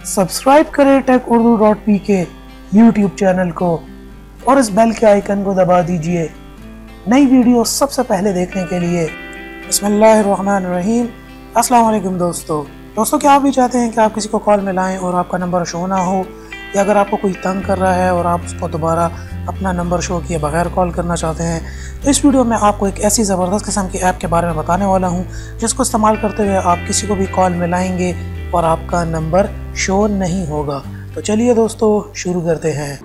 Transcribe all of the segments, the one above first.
Subscribe करें techurdoo.pk YouTube channel को और इस बेल के आइकन को दबा दीजिए नई वीडियो सबसे पहले देखने के लिए। बिस्मिल्लाहिर्रहमानिर्रहीम। अस्सलाम वालेकुम दोस्तों क्या आप भी चाहते हैं कि आप किसी को कॉल मिलाएं और आपका नंबर शो ना हो, या अगर आपको कोई तंग कर रहा है और आप उसको दोबारा अपना नंबर शो किए बगैर कॉल करना चाहते हैं, तो इस वीडियो में आपको एक ऐसी ज़बरदस्त किस्म की ऐप के बारे में बताने वाला हूं जिसको इस्तेमाल करते हुए आप किसी को भी कॉल मिलाएंगे और आपका नंबर शो नहीं होगा। तो चलिए दोस्तों शुरू करते हैं।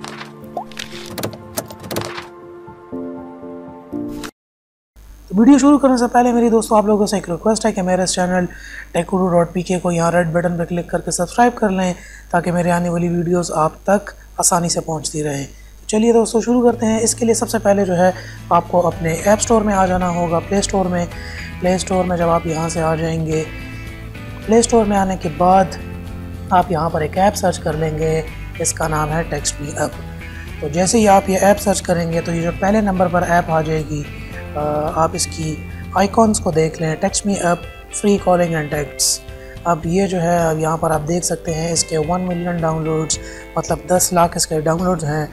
तो वीडियो शुरू करने से पहले मेरी दोस्तों आप लोगों से एक रिक्वेस्ट है कि मेरे इस चैनल techurdoo.pk को यहाँ रेड बटन पर क्लिक करके सब्सक्राइब कर लें ताकि मेरे आने वाली वीडियोस आप तक आसानी से पहुँचती रहें। तो चलिए दोस्तों शुरू करते हैं। इसके लिए सबसे पहले जो है आपको अपने ऐप स्टोर में आ जाना होगा, प्ले स्टोर में जब आप यहाँ से आ जाएंगे, प्ले स्टोर में आने के बाद आप यहाँ पर एक ऐप सर्च कर लेंगे, इसका नाम है टेक्स्ट मी अप। तो जैसे ही आप ये ऐप सर्च करेंगे तो ये जो पहले नंबर पर ऐप आ जाएगी, आप इसकी आइकॉन्स को देख लें, text me up free calling and text. अब ये जो है अब यहाँ पर आप देख सकते हैं इसके 1 मिलियन डाउनलोड्स, मतलब 10 लाख इसके डाउनलोड्स हैं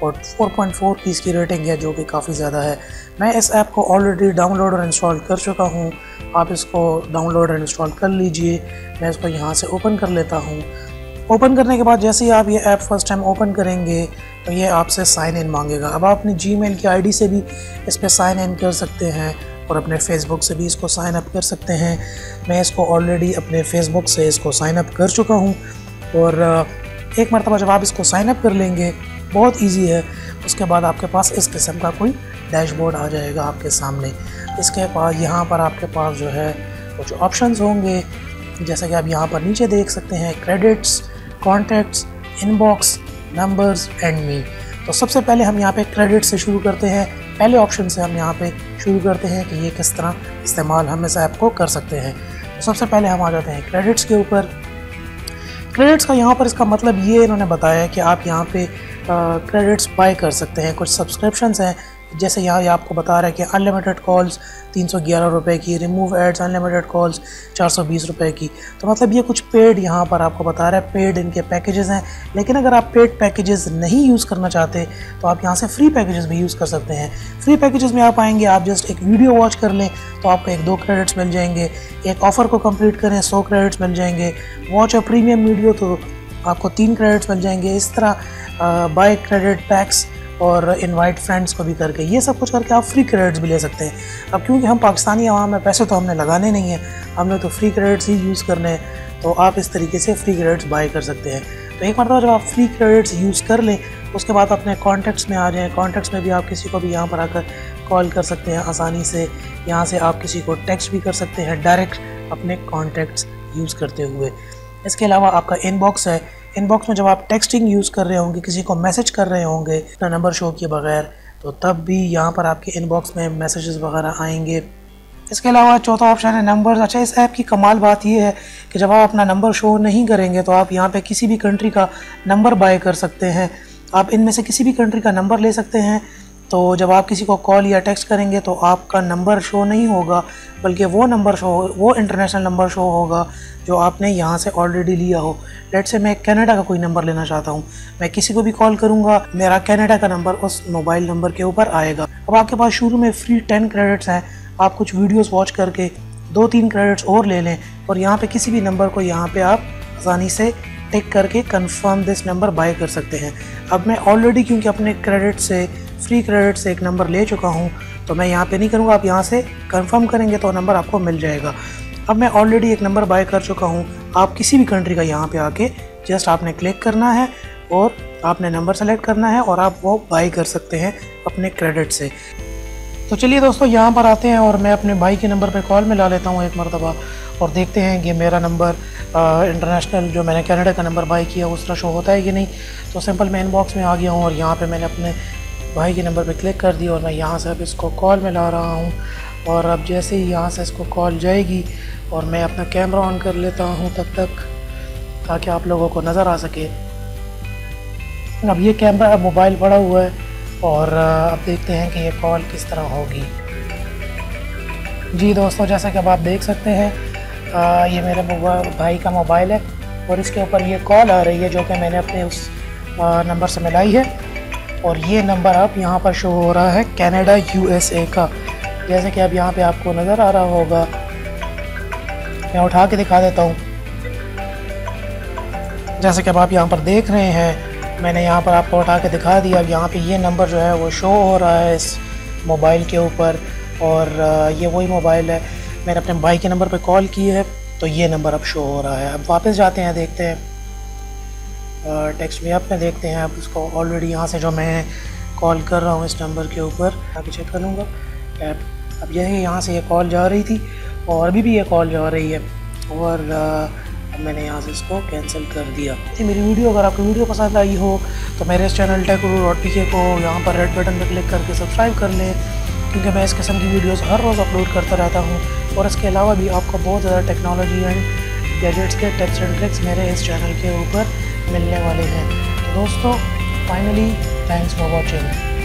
और 4.4 की इसकी रेटिंग है, जो कि काफ़ी ज़्यादा है। मैं इस ऐप को ऑलरेडी डाउनलोड और इंस्टॉल कर चुका हूँ, आप इसको डाउनलोड और इंस्टॉल कर लीजिए। मैं इसको यहाँ से ओपन कर लेता हूँ। ओपन करने के बाद जैसे ही आप ये ऐप फर्स्ट टाइम ओपन करेंगे तो ये आपसे साइन इन मांगेगा। अब आप अपनी जीमेल की आईडी से भी इस पर साइन इन कर सकते हैं और अपने फेसबुक से भी इसको साइन अप कर सकते हैं। मैं इसको ऑलरेडी अपने फेसबुक से इसको साइन अप कर चुका हूँ और एक मरतबा जब आप इसको साइन अप कर लेंगे, बहुत इजी है, उसके बाद आपके पास इस किस्म का कोई डैशबोर्ड आ जाएगा आपके सामने। इसके बाद यहाँ पर आपके पास जो है कुछ ऑप्शंस होंगे, जैसे कि आप यहाँ पर नीचे देख सकते हैं credits, contacts, inbox, numbers and me. तो सबसे पहले हम यहाँ पे क्रेडिट से शुरू करते हैं। पहले ऑप्शन से हम यहाँ पे शुरू करते हैं कि ये किस तरह इस्तेमाल हम इस ऐप को कर सकते हैं। तो सबसे पहले हम आ जाते हैं क्रेडिट्स के ऊपर। क्रेडिट्स का यहाँ पर इसका मतलब ये इन्होंने बताया है कि आप यहाँ पे क्रेडिट्स बाय कर सकते हैं। कुछ सब्सक्रिप्शंस हैं, जैसे यहाँ ये आपको बता रहा है कि अनलिमिटेड कॉल्स 311 रुपये की, रिमूव एड्स अनलिमिटेड कॉल्स 420 रुपये की। तो मतलब ये कुछ पेड यहाँ पर आपको बता रहा है, पेड इनके पैकेजेस हैं। लेकिन अगर आप पेड पैकेजेस नहीं यूज़ करना चाहते तो आप यहाँ से फ्री पैकेजेस भी यूज़ कर सकते हैं। फ्री पैकेजेस में आप आएंगे, आप जस्ट एक वीडियो वॉच कर लें तो आपको 1-2 क्रेडिट्स मिल जाएंगे। एक ऑफ़र को कंप्लीट करें 100 क्रेडिट्स मिल जाएंगे। वॉच अ प्रीमियम वीडियो तो आपको 3 क्रेडिट्स मिल जाएंगे। इस तरह बाय क्रेडिट पैक्स और इनवाइट फ्रेंड्स को भी करके, ये सब कुछ करके आप फ्री क्रेडिट्स भी ले सकते हैं। अब क्योंकि हम पाकिस्तानी आवाम में पैसे तो हमने लगाने नहीं हैं, हमने तो फ्री क्रेडिट्स ही यूज़ करने हैं, तो आप इस तरीके से फ्री क्रेडिट्स बाय कर सकते हैं। तो एक मरतबा जब आप फ्री क्रेडिट्स यूज़ कर लें उसके बाद अपने कॉन्टैक्ट्स में आ जाएँ। कॉन्टैक्ट्स में भी आप किसी को भी यहाँ पर आकर कॉल कर सकते हैं आसानी से। यहाँ से आप किसी को टेक्स्ट भी कर सकते हैं डायरेक्ट अपने कॉन्टैक्ट्स यूज़ करते हुए। इसके अलावा आपका इनबॉक्स है। इनबॉक्स में जब आप टेक्सटिंग यूज़ कर रहे होंगे, किसी को मैसेज कर रहे होंगे अपना नंबर शो किए बगैर, तो तब भी यहाँ पर आपके इनबॉक्स में मैसेजेस वगैरह आएंगे। इसके अलावा चौथा ऑप्शन है नंबर्स। अच्छा, इस ऐप की कमाल बात यह है कि जब आप अपना नंबर शो नहीं करेंगे तो आप यहाँ पे किसी भी कंट्री का नंबर बाय कर सकते हैं। आप इनमें से किसी भी कंट्री का नंबर ले सकते हैं। तो जब आप किसी को कॉल या टेक्स्ट करेंगे तो आपका नंबर शो नहीं होगा, बल्कि वो इंटरनेशनल नंबर शो होगा जो आपने यहाँ से ऑलरेडी लिया हो। लेट्स से मैं कनाडा का कोई नंबर लेना चाहता हूँ, मैं किसी को भी कॉल करूँगा, मेरा कनाडा का नंबर उस मोबाइल नंबर के ऊपर आएगा। अब आपके पास शुरू में फ्री 10 क्रेडिट्स हैं, आप कुछ वीडियोस वॉच करके 2-3 क्रेडिट्स और ले लें और यहाँ पे किसी भी नंबर को यहाँ पे आप आसानी से टिक करके कंफर्म दिस नंबर बाय कर सकते हैं। अब मैं ऑलरेडी क्योंकि अपने फ्री क्रेडिट से एक नंबर ले चुका हूँ तो मैं यहाँ पे नहीं करूँगा, आप यहाँ से कंफर्म करेंगे तो नंबर आपको मिल जाएगा। अब मैं ऑलरेडी एक नंबर बाय कर चुका हूँ। आप किसी भी कंट्री का यहाँ पे आके जस्ट आपने क्लिक करना है और आपने नंबर सेलेक्ट करना है और आप वो बाय कर सकते हैं अपने क्रेडिट से। तो चलिए दोस्तों यहाँ पर आते हैं और मैं अपने भाई के नंबर पे कॉल मिला लेता हूँ एक मरतबा और देखते हैं कि मेरा नंबर इंटरनेशनल जो मैंने कनाडा का नंबर बाय किया उस तरह शो होता है कि नहीं। तो सिंपल मैं इनबॉक्स में आ गया हूँ और यहाँ पे मैंने अपने भाई के नंबर पे क्लिक कर दिया और मैं यहाँ से अब इसको कॉल मिला रहा हूँ। और अब जैसे ही यहाँ से इसको कॉल जाएगी और मैं अपना कैमरा ऑन कर लेता हूँ तब तक, ताकि आप लोगों को नज़र आ सके। अब ये कैमरा अब मोबाइल पड़ा हुआ है और अब देखते हैं कि ये कॉल किस तरह होगी। जी दोस्तों, जैसा कि अब आप देख सकते हैं ये मेरे भाई का मोबाइल है और इसके ऊपर ये कॉल आ रही है जो कि मैंने अपने उस नंबर से मिलाई है। और ये नंबर अब यहाँ पर शो हो रहा है कनाडा USA का, जैसे कि अब यहाँ पे आपको नज़र आ रहा होगा। मैं उठा के दिखा देता हूँ। जैसे कि अब आप यहाँ पर देख रहे हैं, मैंने यहाँ पर आपको उठा के दिखा दिया। अब यहाँ पे ये नंबर जो है वो शो हो रहा है इस मोबाइल के ऊपर, और ये वही मोबाइल है। मैंने अपने भाई के नंबर पे कॉल की है तो ये नंबर अब शो हो रहा है। अब वापस जाते हैं, देखते हैं टेक्स्ट में, अब में देखते हैं। अब उसको ऑलरेडी यहाँ से जो मैं कॉल कर रहा हूँ इस नंबर के ऊपर आगे चेक कर लूँगा। अब यही यहाँ से ये कॉल जा रही थी और अभी भी ये कॉल जा रही है, और अब मैंने यहाँ से इसको कैंसिल कर दिया। मेरी वीडियो अगर आपको वीडियो पसंद आई हो तो मेरे इस चैनल टेकगुरु.pk को यहाँ पर रेड बटन पर क्लिक करके सब्सक्राइब कर लें, क्योंकि मैं इस किस्म की वीडियोस हर रोज़ अपलोड करता रहता हूँ। और इसके अलावा भी आपको बहुत ज़्यादा टेक्नोलॉजी एंड गैजेट्स के टिप्स एंड ट्रिक्स मेरे इस चैनल के ऊपर मिलने वाले हैं। तो दोस्तों, फाइनली थैंक्स फॉर वॉचिंग।